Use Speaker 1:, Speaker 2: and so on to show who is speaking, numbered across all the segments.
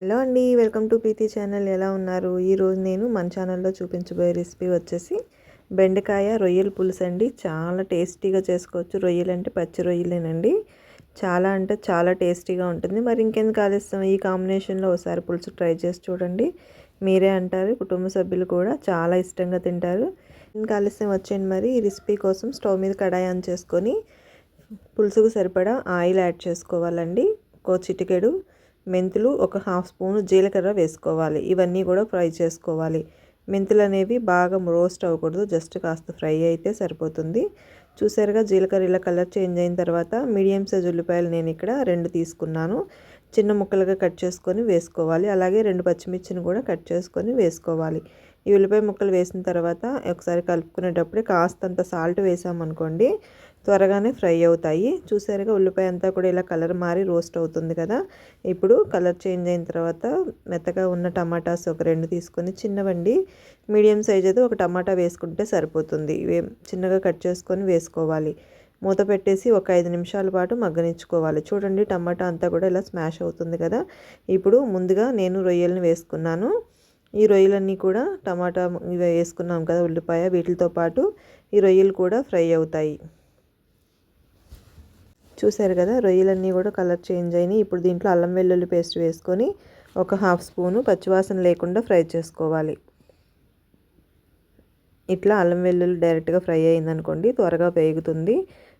Speaker 1: Hello అండి, welcome to Preethi channel. ఎలా ఉన్నారు? ఈరోజు నేను మన ఛానల్లో చూపించబోయే రెసిపీ వచ్చేసి బెండకాయ రొయ్యల పులుసు అండి. చాలా టేస్టీగా చేసుకోవచ్చు. రొయ్యలు అంటే పచ్చి రొయ్యలేనండి. చాలా అంటే చాలా టేస్టీగా ఉంటుంది. మరి ఇంకెందుకు ఆలస్యం, ఈ కాంబినేషన్లో ఒకసారి పులుసు ట్రై చేసి చూడండి. మీరే అంటారు, కుటుంబ సభ్యులు కూడా చాలా ఇష్టంగా తింటారు. ఇంకా ఆలస్యం వచ్చేయండి. మరి ఈ రెసిపీ కోసం స్టవ్ మీద కడాయి ఆన్ చేసుకొని పులుసుకు సరిపడా ఆయిల్ యాడ్ చేసుకోవాలండి. ఒక చిటికెడు మెంతులు, ఒక హాఫ్ స్పూన్ జీలకర్ర వేసుకోవాలి. ఇవన్నీ కూడా ఫ్రై చేసుకోవాలి. మెంతులు అనేవి బాగా రోస్ట్ అవ్వకూడదు, జస్ట్ కాస్త ఫ్రై అయితే సరిపోతుంది. చూసారుగా, జీలకర్ర ఇలా కలర్ చేంజ్ అయిన తర్వాత మీడియం సైజ్ ఉల్లిపాయలు నేను ఇక్కడ 2 తీసుకున్నాను. చిన్న ముక్కలుగా కట్ చేసుకొని వేసుకోవాలి. అలాగే 2 పచ్చిమిర్చిని కూడా కట్ చేసుకొని వేసుకోవాలి. ఈ ఉల్లిపాయ ముక్కలు వేసిన తర్వాత ఒకసారి కలుపుకునేటప్పుడే కాస్తంత సాల్ట్ వేసామనుకోండి, త్వరగానే ఫ్రై అవుతాయి. చూసారుగా, ఉల్లిపాయ అంతా కూడా ఇలా కలర్ మారి రోస్ట్ అవుతుంది కదా. ఇప్పుడు కలర్ చేంజ్ అయిన తర్వాత మెత్తగా ఉన్న టమాటాస్ ఒక 2 తీసుకొని, చిన్నవండి, మీడియం సైజ్ అయితే ఒక టమాటా వేసుకుంటే సరిపోతుంది. చిన్నగా కట్ చేసుకొని వేసుకోవాలి. మూత పెట్టేసి ఒక 5 నిమిషాల పాటు మగ్గనిచ్చుకోవాలి. చూడండి, టమాటా అంతా కూడా ఇలా స్మాష్ అవుతుంది కదా. ఇప్పుడు ముందుగా నేను రొయ్యలను వేసుకున్నాను. ఈ రొయ్యలన్నీ కూడా టమాటా ఇవి వేసుకున్నాం కదా, ఉల్లిపాయ, వీటితో పాటు ఈ రొయ్యలు కూడా ఫ్రై అవుతాయి. చూసారు కదా, రొయ్యలన్నీ కూడా కలర్ చేంజ్ అయినాయి. ఇప్పుడు దీంట్లో అల్లం వెల్లుల్లి పేస్ట్ వేసుకొని ఒక హాఫ్ స్పూను పచ్చివాసన లేకుండా ఫ్రై చేసుకోవాలి. ఇట్లా అల్లం వెల్లుల్లి డైరెక్ట్గా ఫ్రై అయిందనుకోండి, త్వరగా వేగుతుంది.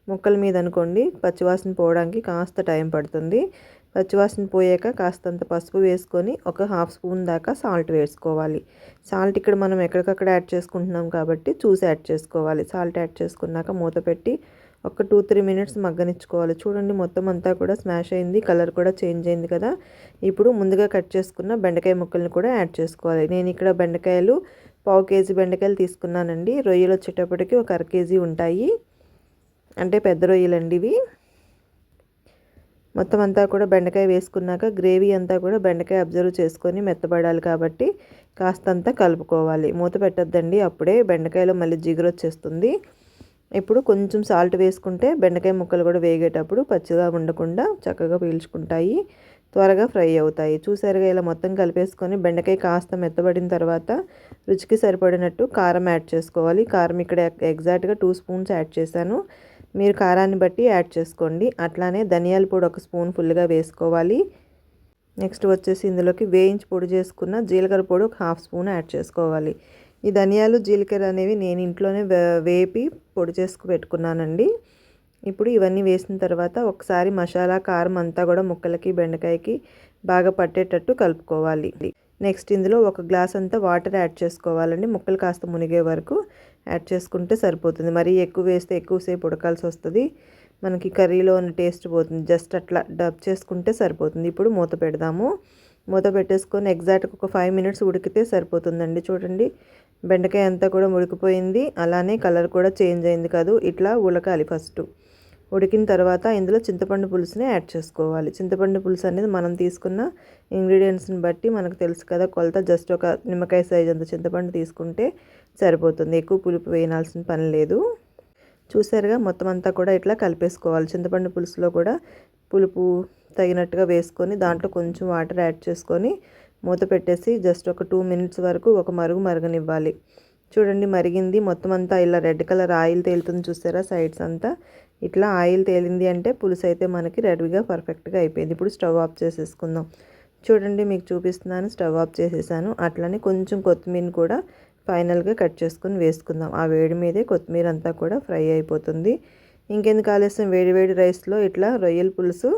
Speaker 1: ముక్కల మీద అనుకోండి, పచ్చివాసన పోవడానికి కాస్త టైం పడుతుంది. పచ్చివాసన పోయాక కాస్తంత పసుపు వేసుకొని ఒక హాఫ్ స్పూన్ దాకా సాల్ట్ వేసుకోవాలి. సాల్ట్ ఇక్కడ మనం ఎక్కడికక్కడ యాడ్ చేసుకుంటున్నాం కాబట్టి చూసి యాడ్ చేసుకోవాలి. సాల్ట్ యాడ్ చేసుకున్నాక మూత పెట్టి ఒక 2-3 మినిట్స్ మగ్గనిచ్చుకోవాలి. చూడండి, మొత్తం అంతా కూడా స్మాష్ అయింది, కలర్ కూడా చేంజ్ అయింది కదా. ఇప్పుడు ముందుగా కట్ చేసుకున్న బెండకాయ ముక్కల్ని కూడా యాడ్ చేసుకోవాలి. నేను ఇక్కడ బెండకాయలు 1/2 కేజీ బెండకాయలు తీసుకున్నానండి. రొయ్యలు వచ్చేటప్పటికి ఒక 1/2 కేజీ ఉంటాయి, అంటే పెద్ద రొయ్యలండి ఇవి. మొత్తం అంతా కూడా బెండకాయ వేసుకున్నాక గ్రేవీ అంతా కూడా బెండకాయ అబ్జర్వ్ చేసుకొని మెత్తబడాలి కాబట్టి కాస్తంతా కలుపుకోవాలి. మూత పెట్టద్దండి, అప్పుడే బెండకాయలో మళ్ళీ జిగురు వచ్చేస్తుంది. ఇప్పుడు కొంచెం సాల్ట్ వేసుకుంటే బెండకాయ ముక్కలు కూడా వేగేటప్పుడు పచ్చిగా ఉండకుండా చక్కగా పీల్చుకుంటాయి, త్వరగా ఫ్రై అవుతాయి. చూసారుగా, ఇలా మొత్తం కలిపేసుకొని బెండకాయ కాస్త మెత్తబడిన తర్వాత రుచికి సరిపడినట్టు కారం యాడ్ చేసుకోవాలి. కారం ఇక్కడ ఎగ్జాక్ట్గా 2 స్పూన్స్ యాడ్ చేశాను. మీరు కారాన్ని బట్టి యాడ్ చేసుకోండి. అట్లానే ధనియాల పొడి 1 స్పూన్ ఫుల్గా వేసుకోవాలి. నెక్స్ట్ వచ్చేసి ఇందులోకి వేయించి పొడి చేసుకున్న జీలకర్ర పొడి ఒక హాఫ్ స్పూన్ యాడ్ చేసుకోవాలి. ఈ ధనియాలు, జీలకర్ర అనేవి నేను ఇంట్లోనే వేపి పొడి చేసుకు పెట్టుకున్నానండి. ఇప్పుడు ఇవన్నీ వేసిన తర్వాత ఒకసారి మసాలా, కారం అంతా కూడా ముక్కలకి, బెండకాయకి బాగా పట్టేటట్టు కలుపుకోవాలి. నెక్స్ట్ ఇందులో 1 గ్లాస్ అంతా వాటర్ యాడ్ చేసుకోవాలండి. ముక్కలు కాస్త మునిగే వరకు యాడ్ చేసుకుంటే సరిపోతుంది. మరీ ఎక్కువ వేస్తే ఎక్కువసేపు ఉడకాల్సి వస్తుంది, మనకి కర్రీలో ఉన్న టేస్ట్ పోతుంది. జస్ట్ అట్లా డబ్ చేసుకుంటే సరిపోతుంది. ఇప్పుడు మూత పెడదాము. మూత పెట్టేసుకొని ఎగ్జాక్ట్గా ఒక 5 మినిట్స్ ఉడికితే సరిపోతుందండి. చూడండి, బెండకాయ అంతా కూడా ఉడికిపోయింది, అలానే కలర్ కూడా చేంజ్ అయింది కాదు. ఇట్లా ఉడకాలి. ఫస్ట్ ఉడికిన తర్వాత ఇందులో చింతపండు పులుసుని యాడ్ చేసుకోవాలి. చింతపండు పులుసు అనేది మనం తీసుకున్న ఇంగ్రీడియంట్స్ని బట్టి మనకు తెలుసు కదా కొలత. జస్ట్ ఒక నిమ్మకాయ సైజ్ అంత చింతపండు తీసుకుంటే సరిపోతుంది, ఎక్కువ పులుపు వేయాల్సిన పని లేదు. చూసారుగా, మొత్తం అంతా కూడా ఇట్లా కలిపేసుకోవాలి. చింతపండు పులుసులో కూడా పులుపు తగినట్టుగా వేసుకొని దాంట్లో కొంచెం వాటర్ యాడ్ చేసుకొని మూత పెట్టేసి జస్ట్ ఒక 2 మినిట్స్ వరకు ఒక మరగనివ్వాలి. చూడండి, మరిగింది. మొత్తం అంతా ఇలా రెడ్ కలర్ ఆయిల్ తేలుతుంది, చూసారా సైడ్స్ అంతా. ఇట్లా ఆయిల్ తేలింది అంటే పులుసు అయితే మనకి రెడీగా పర్ఫెక్ట్గా అయిపోయింది. ఇప్పుడు స్టవ్ ఆఫ్ చేసేసుకుందాం. చూడండి, మీకు చూపిస్తున్నాను, స్టవ్ ఆఫ్ చేసేసాను. అట్లనే కొంచెం కొత్తిమీర కూడా ఫైనల్గా కట్ చేసుకొని వేసుకుందాం. ఆ వేడి మీదే కొత్తిమీర అంతా కూడా ఫ్రై అయిపోతుంది. ఇంకెందుకు ఆలస్యం, వేడి వేడి రైస్లో ఇట్లా రొయ్యల పులుసు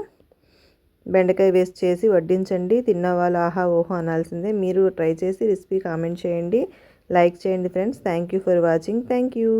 Speaker 1: బెండకాయ వేస్ట్ చేసి వడ్డించండి. తిన్న వాళ్ళు ఆహా ఓహో అనాల్సిందే. మీరు ట్రై చేసి రెసిపీ కామెంట్ చేయండి, లైక్ చేయండి friends. Thank you for watching. Thank you.